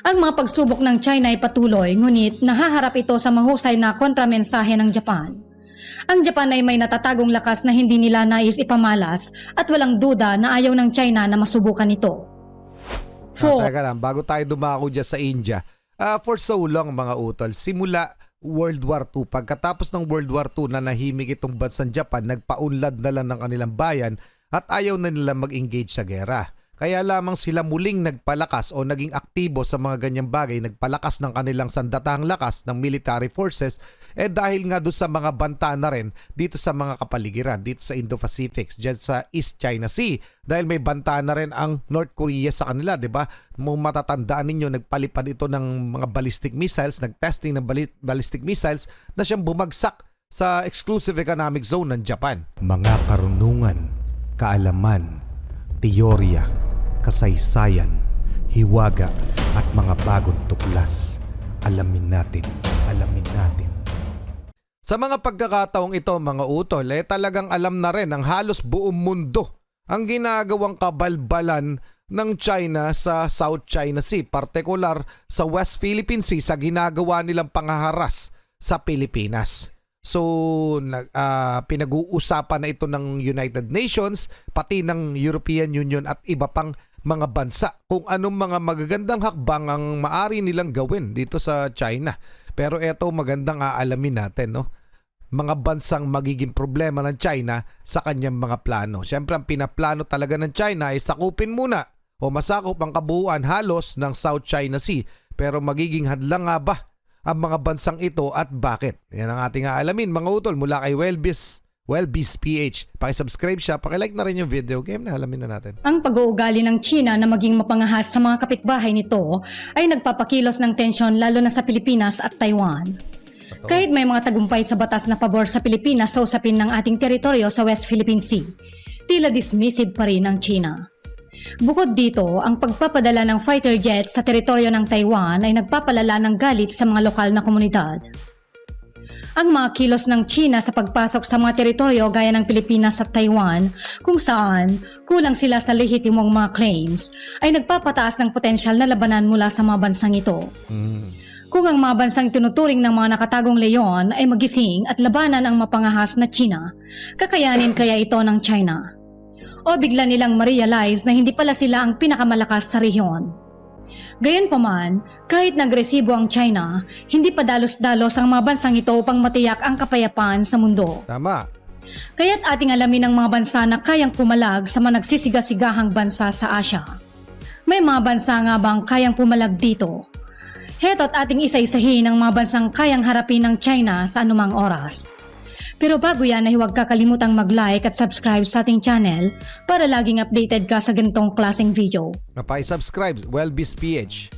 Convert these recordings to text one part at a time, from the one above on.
Ang mga pagsubok ng China ay patuloy, ngunit nahaharap ito sa mahusay na kontramensahe ng Japan. Ang Japan ay may natatagong lakas na hindi nila nais ipamalas at walang duda na ayaw ng China na masubukan ito. Teka lang, bago tayo dumako dyan sa India, for so long mga utol, simula World War II, pagkatapos ng World War II na nahimik itong bansang Japan, nagpaunlad na lang ng kanilang bayan at ayaw na nila mag-engage sa gera. Kaya lamang sila muling nagpalakas o naging aktibo sa mga ganyang bagay, nagpalakas ng kanilang sandatahang lakas ng military forces dahil nga doon sa mga banta na rin dito sa mga kapaligiran, dito sa Indo-Pacific, dyan sa East China Sea. Dahil may banta na rin ang North Korea sa kanila, di ba? Matatandaan ninyo, nagpalipad ito ng mga ballistic missiles, nagtesting ng ballistic missiles na siyang bumagsak sa exclusive economic zone ng Japan. Mga karunungan, kaalaman, teorya, kasaysayan, hiwaga at mga bagong tuklas. Alamin natin, alamin natin. Sa mga pagkakataong ito mga utol, talagang alam na rin ng halos buong mundo ang ginagawang kabalbalan ng China sa South China Sea, partikular sa West Philippine Sea sa ginagawa nilang pangaharas sa Pilipinas. So, pinag-uusapan na ito ng United Nations, pati ng European Union at iba pang mga bansa kung anong mga magagandang hakbang ang maari nilang gawin dito sa China. Pero eto magandang aalamin natin, no? Mga bansang magiging problema ng China sa kanyang mga plano. Siyempre, ang pinaplano talaga ng China ay sakupin muna o masakop ang kabuuan halos ng South China Sea. Pero magiging hadlang nga ba ang mga bansang ito at bakit? Yan ang ating aalamin mga utol mula kay Wellbees PH. Pakisubscribe siya, pakilike na rin yung video. Game na, alamin na natin. Ang pag-uugali ng China na maging mapangahas sa mga kapitbahay nito ay nagpapakilos ng tensyon lalo na sa Pilipinas at Taiwan. Kahit may mga tagumpay sa batas na pabor sa Pilipinas sa usapin ng ating teritoryo sa West Philippine Sea, tila dismissive pa rin ng China. Bukod dito, ang pagpapadala ng fighter jets sa teritoryo ng Taiwan ay nagpapalala ng galit sa mga lokal na komunidad. Ang mga kilos ng China sa pagpasok sa mga teritoryo gaya ng Pilipinas at Taiwan, kung saan kulang sila sa lehitimong mga claims, ay nagpapataas ng potensyal na labanan mula sa mga bansang ito. Kung ang mga bansang tinuturing ng mga nakatagong leyon ay magising at labanan ang mapangahas na China, kakayanin kaya ito ng China? O bigla nilang ma-realize na hindi pala sila ang pinakamalakas sa rehiyon? Gayunpaman, kahit nagresibo ang China, hindi pa dalos-dalos ang mga bansang ito upang matiyak ang kapayapaan sa mundo. Tama. Kaya't ating alamin ang mga bansa na kayang pumalag sa mga nagsisigasigahang bansa sa Asia. May mga bansa nga bang kayang pumalag dito? Heto't ating isa-isahin ang mga bansang kayang harapin ng China sa anumang oras. Pero bago yan ay huwag kakalimutang mag-like at subscribe sa ating channel para laging updated ka sa ganitong klaseng video. Napay-subscribe, Wellbees PH.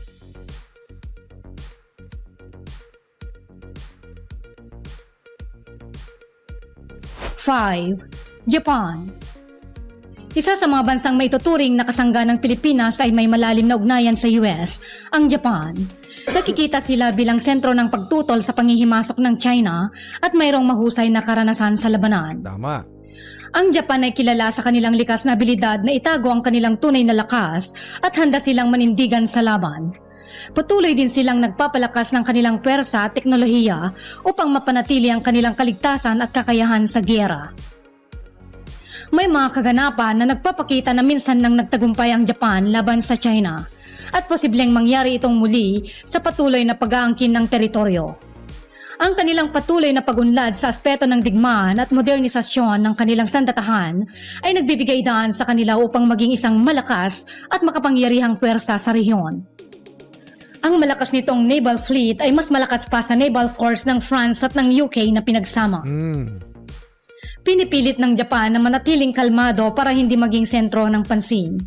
Japan. Isa sa mga bansang may tuturing na kasangga ng Pilipinas ay may malalim na ugnayan sa US, ang Japan. Nakikita sila bilang sentro ng pagtutol sa panghihimasok ng China at mayroong mahusay na karanasan sa labanan. Tama. Ang Japan ay kilala sa kanilang likas na abilidad na itago ang kanilang tunay na lakas at handa silang manindigan sa laban. Patuloy din silang nagpapalakas ng kanilang pwersa at teknolohiya upang mapanatili ang kanilang kaligtasan at kakayahan sa giyera. May mga kaganapan na nagpapakita na minsan nang nagtagumpay ang Japan laban sa China at posibleng mangyari itong muli sa patuloy na pag-aangkin ng teritoryo. Ang kanilang patuloy na pag-unlad sa aspeto ng digmaan at modernisasyon ng kanilang sandatahan ay nagbibigay daan sa kanila upang maging isang malakas at makapangyarihang pwersa sa rehiyon. Ang malakas nitong naval fleet ay mas malakas pa sa naval force ng France at ng UK na pinagsama. Pinipilit ng Japan na manatiling kalmado para hindi maging sentro ng pansin.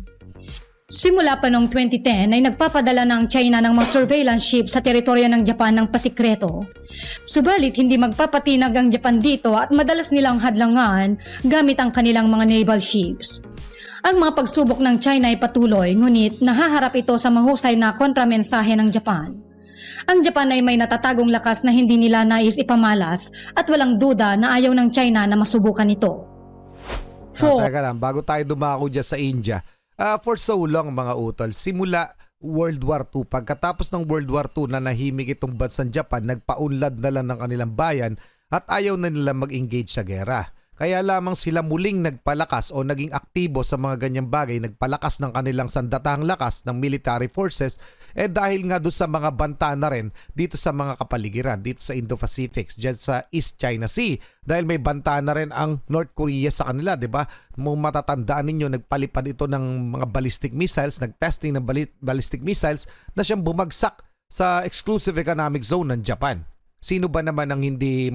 Simula pa noong 2010 ay nagpapadala ng China ng mga surveillance ships sa teritoryo ng Japan ng pasikreto. Subalit hindi magpapatinag ang Japan dito at madalas nilang hadlangan gamit ang kanilang mga naval ships. Ang mga pagsubok ng China ay patuloy, ngunit nahaharap ito sa mahusay na kontramensahe ng Japan. Ang Japan ay may natatagong lakas na hindi nila nais ipamalas at walang duda na ayaw ng China na masubukan ito. Teka lang, bago tayo dumako dyan sa India, for so long mga utol, simula World War II. Pagkatapos ng World War II, nanahimik itong bansang Japan, nagpaunlad na lang ng kanilang bayan at ayaw na nila mag-engage sa gera. Kaya lamang sila muling nagpalakas o naging aktibo sa mga ganyang bagay, nagpalakas ng kanilang sandatahang lakas ng military forces dahil nga doon sa mga banta na rin dito sa mga kapaligiran, dito sa Indo-Pacific, dyan sa East China Sea. Dahil may banta na rin ang North Korea sa kanila, di ba? Matatandaan ninyo, nagpalipad ito ng mga ballistic missiles, nagtesting ng ballistic missiles na siyang bumagsak sa exclusive economic zone ng Japan. Sino ba naman ang hindi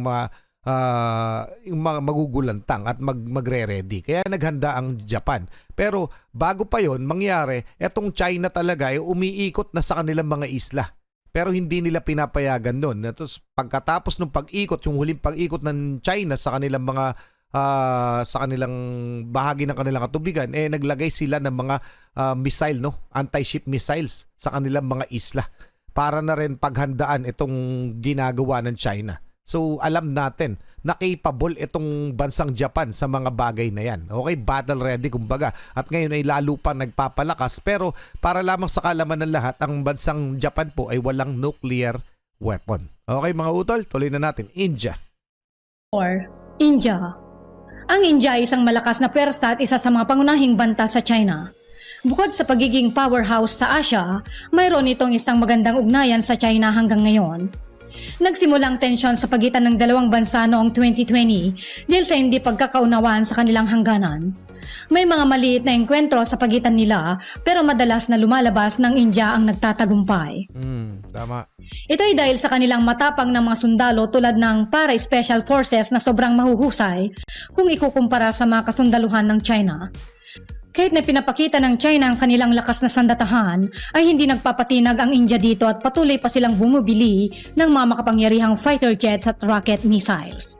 yung magugulantang at magre-ready. Kaya naghanda ang Japan. Pero bago pa yon mangyari, etong China talaga ay umiikot na sa kanilang mga isla. Pero hindi nila pinapayagan nun. Tapos pagkatapos ng pag-ikot, yung huling pag-ikot ng China sa kanilang mga sa kanilang bahagi ng kanilang katubigan, naglagay sila ng mga missile, no? Anti-ship missiles sa kanilang mga isla para na rin paghandaan itong ginagawa ng China. So alam natin na capable itong bansang Japan sa mga bagay na yan. Okay, battle ready kumbaga. At ngayon ay lalo pa nagpapalakas. Pero para lamang sa kalaman ng lahat, ang bansang Japan po ay walang nuclear weapon. Okay mga utol, tuloy na natin. India. Or India. Ang India ay isang malakas na pwersa at isa sa mga pangunahing banta sa China. Bukod sa pagiging powerhouse sa Asia, mayroon itong isang magandang ugnayan sa China hanggang ngayon. Nagsimulang tensyon sa pagitan ng dalawang bansa noong 2020 dahil sa hindi pagkakaunawaan sa kanilang hangganan. May mga maliit na engkwentro sa pagitan nila pero madalas na lumalabas ng India ang nagtatagumpay. Tama. Ito ay dahil sa kanilang matapang ng mga sundalo tulad ng para-special forces na sobrang mahuhusay kung ikukumpara sa mga kasundaluhan ng China. Kahit na pinapakita ng China ang kanilang lakas na sandatahan, ay hindi nagpapatinag ang India dito at patuloy pa silang bumibili ng mga makapangyarihang fighter jets at rocket missiles.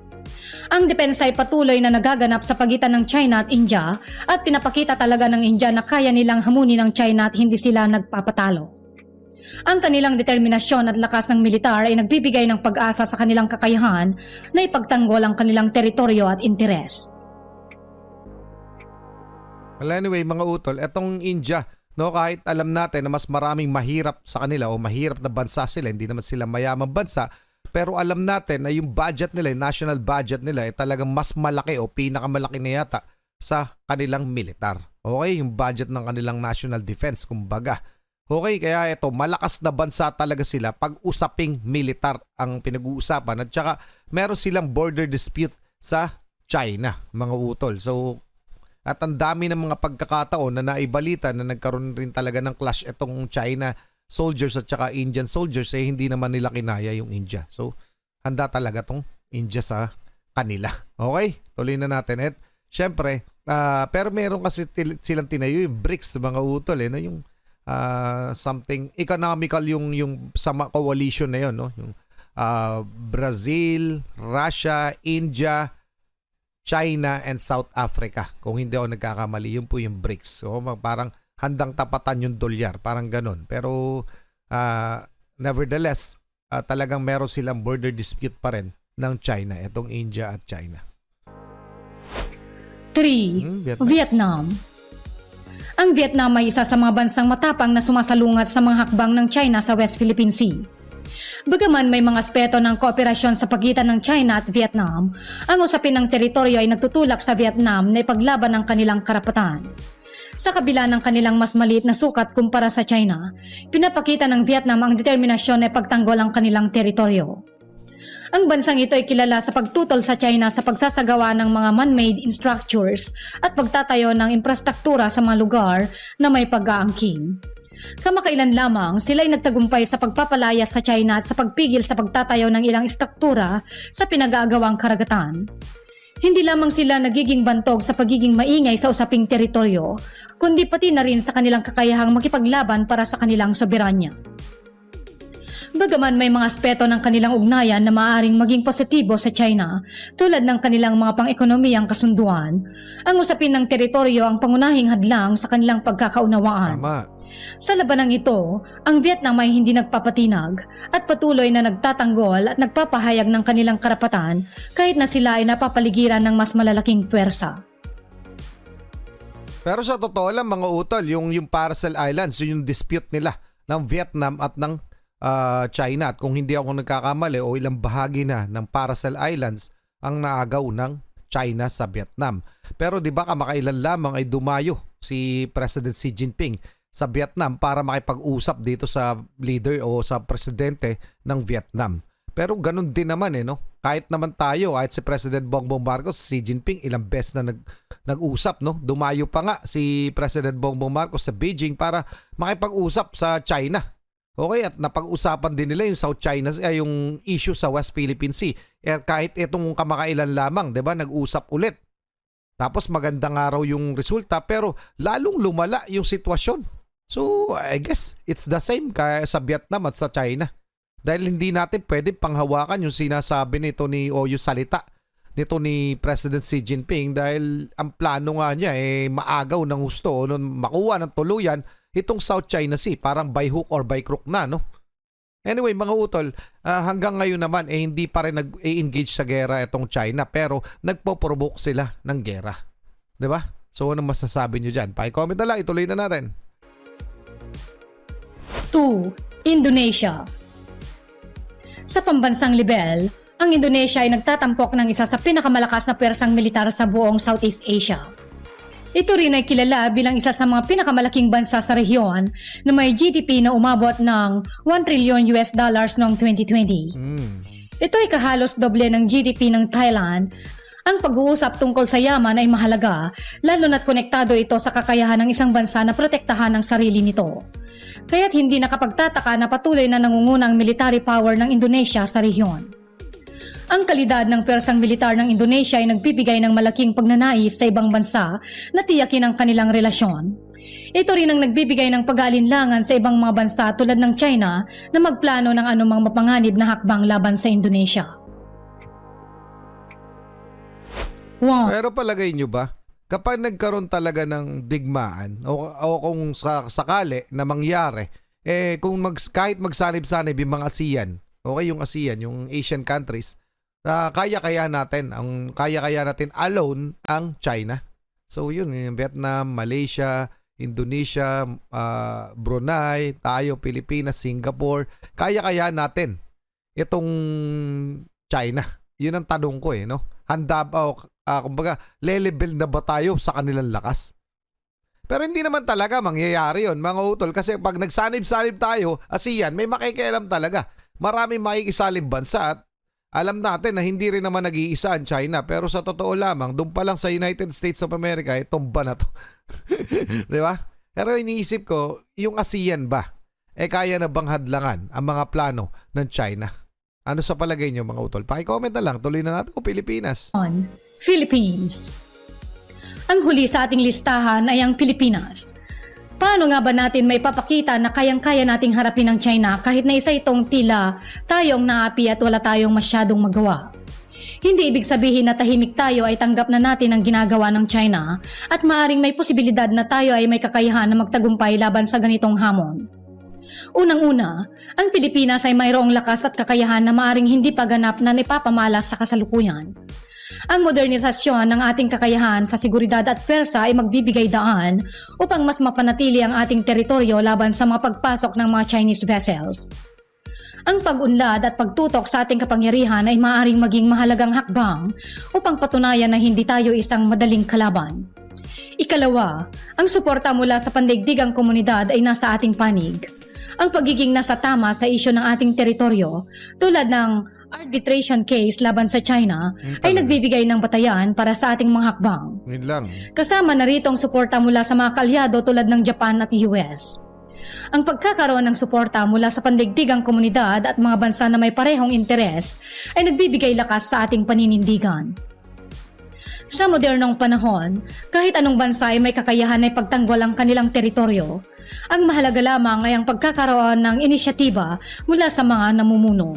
Ang depensa ay patuloy na nagaganap sa pagitan ng China at India at pinapakita talaga ng India na kaya nilang hamunin ang China at hindi sila nagpapatalo. Ang kanilang determinasyon at lakas ng militar ay nagbibigay ng pag-asa sa kanilang kakayahan na ipagtanggol ang kanilang teritoryo at interes. Well, anyway, mga utol, etong India, no, kahit alam natin na mas maraming mahirap sa kanila o mahirap na bansa sila, hindi naman sila mayamang bansa, pero alam natin na yung budget nila, yung national budget nila ay talagang mas malaki o pinakamalaki na yata sa kanilang militar. Okay, yung budget ng kanilang national defense, kumbaga. Okay, kaya ito, malakas na bansa talaga sila pag usaping militar ang pinag-uusapan at saka meron silang border dispute sa China, mga utol. So, at ang dami ng mga pagkakataon na naibalita na nagkaroon rin talaga ng clash itong China soldiers at saka Indian soldiers hindi naman nila kinaya yung India. So, handa talaga tong India sa kanila. Okay? Tuloy na natin. At syempre, pero meron kasi silang tinayo yung BRICS, mga utol. No? Yung something economical yung sama coalition na yun. No? Yung Brazil, Russia, India, China and South Africa. Kung hindi ako nagkakamali, yun po yung BRICS. So parang handang tapatan yung dolyar, parang ganun. Pero nevertheless, talagang meron silang border dispute pa rin ng China, itong India at China. 3. Vietnam. Ang Vietnam ay isa sa mga bansang matapang na sumasalungat sa mga hakbang ng China sa West Philippine Sea. Bagaman may mga aspeto ng kooperasyon sa pagitan ng China at Vietnam, ang usapin ng teritoryo ay nagtutulak sa Vietnam na ipaglaban ang kanilang karapatan. Sa kabila ng kanilang mas maliit na sukat kumpara sa China, pinapakita ng Vietnam ang determinasyon na ipagtanggol ang kanilang teritoryo. Ang bansang ito ay kilala sa pagtutol sa China sa pagsasagawa ng mga man-made structures at pagtatayo ng infrastruktura sa mga lugar na may pag-aangkin. Kamakailan lamang sila ay nagtagumpay sa pagpapalaya sa China at sa pagpigil sa pagtatayo ng ilang istruktura sa pinag-aagawang karagatan. Hindi lamang sila nagiging bantog sa pagiging maingay sa usaping teritoryo, kundi pati na rin sa kanilang kakayahang makipaglaban para sa kanilang soberanya. Bagaman may mga aspeto ng kanilang ugnayan na maaaring maging positibo sa China, tulad ng kanilang mga pang-ekonomiyang kasunduan, ang usapin ng teritoryo ang pangunahing hadlang sa kanilang pagkakaunawaan. Tama. Sa labanang ito, ang Vietnam ay hindi nagpapatinag at patuloy na nagtatanggol at nagpapahayag ng kanilang karapatan kahit na sila ay napapaligiran ng mas malalaking puwersa. Pero sa totoo lang, mga utol, yung Paracel Islands, yung dispute nila ng Vietnam at ng China. At kung hindi ako nagkakamali o ilang bahagi na ng Paracel Islands ang naagaw ng China sa Vietnam. Pero di ba kamakailan lamang ay dumayo si President Xi Jinping sa Vietnam para makipag-usap dito sa leader o sa presidente ng Vietnam. Pero ganun din naman no? Kahit naman tayo, kahit si President Bongbong Marcos, Xi Jinping ilang beses na nag-usap, no? Dumayo pa nga si President Bongbong Marcos sa Beijing para makipag-usap sa China. Okay, at napag-usapan din nila yung South China, yung issue sa West Philippine Sea. Kahit itong kamakailan lamang, 'di ba, nag-usap ulit. Tapos magandang araw yung resulta pero lalong lumala yung sitwasyon. So, I guess it's the same kaya sa Vietnam at sa China. Dahil hindi natin pwede panghawakan yung sinasabi nito o yung salita nito ni President Xi Jinping dahil ang plano nga niya maagaw ng gusto makuha ng tuluyan itong South China Sea, parang by hook or by crook na, no? Anyway, mga utol, hanggang ngayon naman hindi pa rin nag-engage sa gera itong China pero nagpo-provoke sila ng gera. 'Di ba? So ano masasabi niyo diyan? Pa-comment na lang, ituloy na natin. 2. Indonesia. Sa pambansang level, ang Indonesia ay nagtatampok ng isa sa pinakamalakas na pwersang militar sa buong Southeast Asia. Ito rin ay kilala bilang isa sa mga pinakamalaking bansa sa rehiyon na may GDP na umabot ng $1 trillion noong 2020. Ito ay kahalos doble ng GDP ng Thailand. Ang pag-uusap tungkol sa yaman ay mahalaga, lalo na't konektado ito sa kakayahan ng isang bansa na protektahan ang sarili nito. Kaya't hindi nakapagtataka na patuloy na nangungunang military power ng Indonesia sa rehiyon. Ang kalidad ng pwersang militar ng Indonesia ay nagbibigay ng malaking pagnanais sa ibang bansa na tiyakin ang kanilang relasyon. Ito rin ang nagbibigay ng pag-aalinlangan sa ibang mga bansa tulad ng China na magplano ng anumang mapanganib na hakbang laban sa Indonesia. Wow. Pero palagay nyo ba, kapag nagkaroon talaga ng digmaan o kung sakali na mangyari, kung kahit magsanib-sanib yung mga ASEAN, okay, yung ASEAN, yung Asian countries, kaya natin alone ang China. So yun, yung Vietnam, Malaysia, Indonesia, Brunei, tayo, Pilipinas, Singapore, kaya natin itong China. Yun ang tanong ko no? Handa ba o kumbaga, le-level na ba tayo sa kanilang lakas? Pero hindi naman talaga mangyayari yun, mga utol, kasi pag nagsanib-sanib tayo, ASEAN, may makikialam talaga. Maraming makikisalim bansa at alam natin na hindi rin naman nag-iisa ang China, pero sa totoo lamang, doon pa lang sa United States of America, tumba na to. Di ba? Pero iniisip ko, yung ASEAN ba, kaya na bang hadlangan ang mga plano ng China? Ano sa palagay nyo, mga utol? Paki-comment na lang, tuloy na natin Pilipinas. Philippines. Ang huli sa ating listahan ay ang Pilipinas. Paano nga ba natin may papakita na kayang-kaya nating harapin ang China kahit na isa itong tila tayong naapi at wala tayong masyadong magawa? Hindi ibig sabihin na tahimik tayo ay tanggap na natin ang ginagawa ng China at maaring may posibilidad na tayo ay may kakayahan na magtagumpay laban sa ganitong hamon. Unang-una, ang Pilipinas ay mayroong lakas at kakayahan na maaring hindi pa ganap na ipapamalas sa kasalukuyan. Ang modernisasyon ng ating kakayahan sa seguridad at pwersa ay magbibigay daan upang mas mapanatili ang ating teritoryo laban sa mga pagpasok ng mga Chinese vessels. Ang pag-unlad at pagtutok sa ating kapangyarihan ay maaaring maging mahalagang hakbang upang patunayan na hindi tayo isang madaling kalaban. Ikalawa, ang suporta mula sa pandaigdigang komunidad ay nasa ating panig. Ang pagiging nasa tama sa isyu ng ating teritoryo tulad ng arbitration case laban sa China ay nagbibigay ng batayan para sa ating mga hakbang. Yun lang. Kasama na rito ang suporta mula sa mga kalyado tulad ng Japan at US. Ang pagkakaroon ng suporta mula sa pandaigdigang komunidad at mga bansa na may parehong interes ay nagbibigay lakas sa ating paninindigan. Sa modernong panahon, kahit anong bansa ay may kakayahan na ipagtanggol ang kanilang teritoryo, ang mahalaga lamang ay ang pagkakaroon ng inisyatiba mula sa mga namumuno.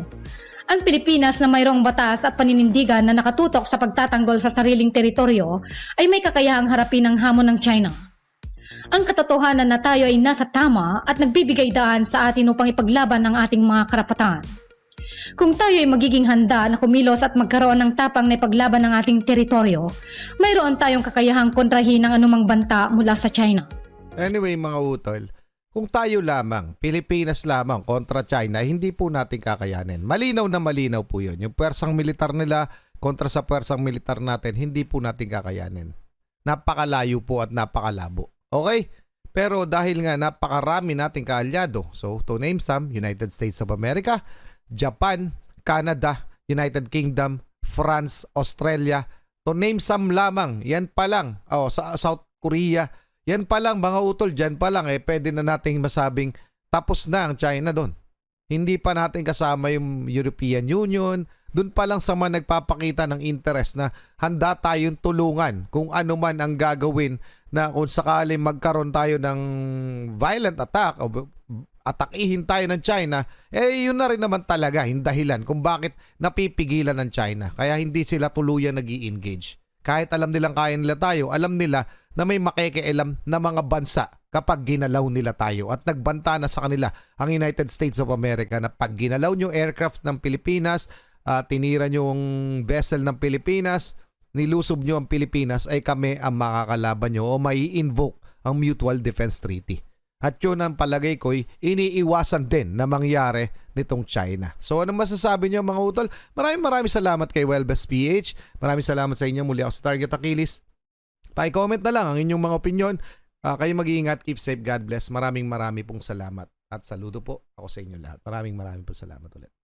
Ang Pilipinas na mayroong batas at paninindigan na nakatutok sa pagtatanggol sa sariling teritoryo ay may kakayahang harapin ang hamon ng China. Ang katotohanan na tayo ay nasa tama at nagbibigay daan sa atin upang ipaglaban ang ating mga karapatan. Kung tayo ay magiging handa na kumilos at magkaroon ng tapang na ipaglaban ng ating teritoryo, mayroon tayong kakayahang kontrahin ang anumang banta mula sa China. Anyway, mga utol, kung tayo lamang, Pilipinas lamang kontra China, hindi po natin kakayanin. Malinaw na malinaw po yun. Yung pwersang militar nila kontra sa pwersang militar natin, hindi po natin kakayanin. Napakalayo po at napakalabo. Okay? Pero dahil nga napakarami nating kaalyado, so to name some, United States of America, Japan, Canada, United Kingdom, France, Australia, to name some lamang, yan pa lang, sa South Korea, yan pa lang mga utol, dyan pa lang pwede na nating masabing tapos na ang China doon. Hindi pa natin kasama yung European Union, doon pa lang sa mga nagpapakita ng interest na handa tayong tulungan kung ano man ang gagawin na kung sakali magkaroon tayo ng violent attack o atakihin tayo ng China, yun na rin naman talaga yung dahilan kung bakit napipigilan ng China. Kaya hindi sila tuluyan nag-i-engage. Kahit alam nilang kaya nila tayo, alam nila na may makikialam na mga bansa kapag ginalaw nila tayo. At nagbanta na sa kanila ang United States of America na pag ginalaw nyo aircraft ng Pilipinas, tinira nyo ang vessel ng Pilipinas, nilusob nyo ang Pilipinas, ay kami ang makakalaban nyo o mai-invoke ang Mutual Defense Treaty. At yun ang palagay ko'y iniiwasan din na mangyari nitong China. So ano masasabi niyo mga utol? Maraming salamat kay Welbest PH. Maraming salamat sa inyo. Muli ako sa Target Achilles. Pa-comment na lang ang inyong mga opinion. Kayo mag-iingat. Keep safe. God bless. Maraming pong salamat. At saludo po ako sa inyo lahat. Maraming pong salamat ulit.